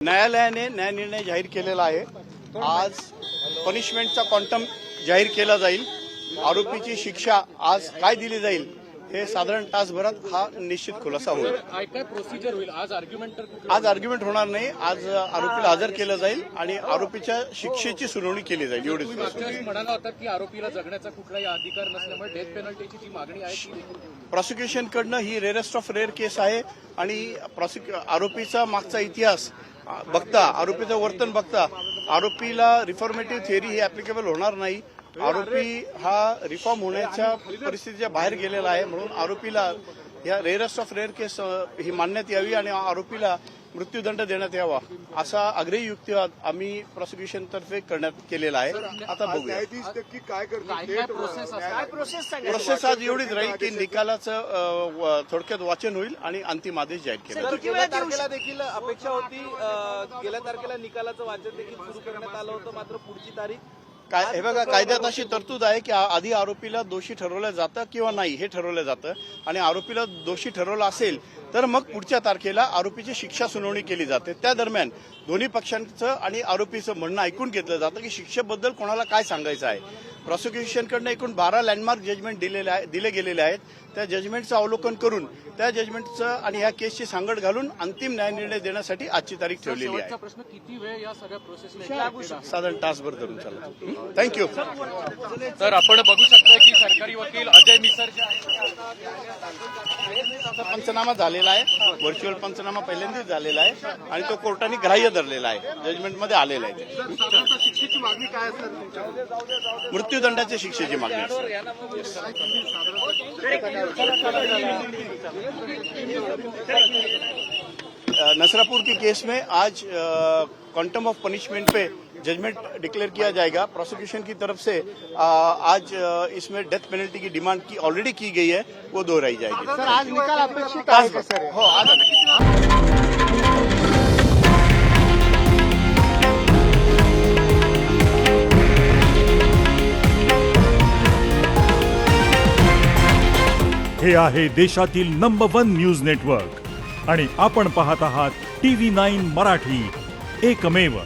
न्यायालयाने न्याय निर्णय जाहीर केलेला आहे। आज पनिशमेंटचा क्वांटम जाहीर केला जाईल। आरोपीची शिक्षा आज काय दिली जाईल हे साधारण तासभरात हा निश्चित खुलासा होईल। काय प्रोसिजर होईल? आज आर्ग्युमेंट होणार नाही। आज आरोपीला हजर केलं जाईल आणि आरोपीच्या शिक्षेची सुनावणी केली जाईल। एवढीच म्हणाला होता की आरोपीला जगण्याचा कुठलाही अधिकार नसल्यामुळे डेथ पेनल्टीची जी मागणी आहे प्रॉसिक्युशनकडनं ही रेअरेस्ट ऑफ रेअर केस आहे आणि आरोपीचा मागचा इतिहास बघता, आरोपीचं वर्तन बघता आरोपीला रिफॉर्मेटिव्ह थिअरी ही ऍप्लिकेबल होणार नाही। आरोपी हा रिफॉर्म होण्याच्या परिस्थितीच्या बाहेर गेलेला आहे, म्हणून आरोपीला या रेअरेस्ट ऑफ रेअर केस ही मानण्यात यावी आणि आरोपीला मृत्यूदंड देण्यात यावा असा आग्रही युक्तिवाद आम्ही प्रॉसिक्युशन तर्फे करण्यात केलेला आहे। आता बघूया प्रोसेस आज एवढीच राहील की निकालाचं थोडक्यात वाचन होईल आणि अंतिम आदेश जाहीर केला जाईल। गेल्या तारखेला देखील अपेक्षा होती, गेल्या तारखेला निकालाचं वाचन देखील सुरू करण्यात आलं होतं, मात्र पुढची तारीख हे बघा, कायद्यात अशी तरतूद आहे की आधी आरोपीला दोषी ठरवलं जातं किंवा नाही हे ठरवलं जातं आणि आरोपीला दोषी ठरवलं असेल तर मग पुढच्या तारखेला आरोपीची शिक्षा सुनावणी केली जाते। त्या दरम्यान दोन्ही पक्षांचं आणि आरोपीचं म्हणणं ऐकून घेतलं जातं की शिक्षेबद्दल कोणाला काय सांगायचं आहे। प्रॉसिक्युशनकडनं एकूण 12 लँडमार्क जजमेंट दिले गेलेले आहेत। त्या जजमेंटचं अवलोकन करून त्या जजमेंटचं आणि या केसची सांगड घालून अंतिम न्याय निर्णय देण्यासाठी आजची तारीख ठेवलेली आहे। प्रश्न किती वेळ या सगळ्या प्रोसेसला साधारण तासभर धरून चालू। थँक्यू। तर आपण बघू शकता की सरकारी वकील अजय मिसर जे आहेत पंचनामा झालेला आहे, व्हर्च्युअल पंचनामा पहिल्यांदाच झालेला आहे आणि तो कोर्टाने ग्राह्य धरलेला आहे, जजमेंटमध्ये आलेला आहे। शिक्षेची मागणी काय असणार? मृत्यूदंडाच्या शिक्षेची मागणी असते। नसरापुर की केस में आज क्वांटम ऑफ पनिशमेंट पे जजमेंट डिक्लेयर किया जाएगा। प्रोसिक्यूशन की तरफ से आज इसमें डेथ पेनल्टी की डिमांड की ऑलरेडी की गई है, वो दोहराई जाएगी। सर, आज निकाल अपेक्षित आहे का सर? हो, आज हे आहे देशातील नंबर 1 न्यूज नेटवर्क आणि आपण पाहत आहात TV9 मराठी, एकमेव।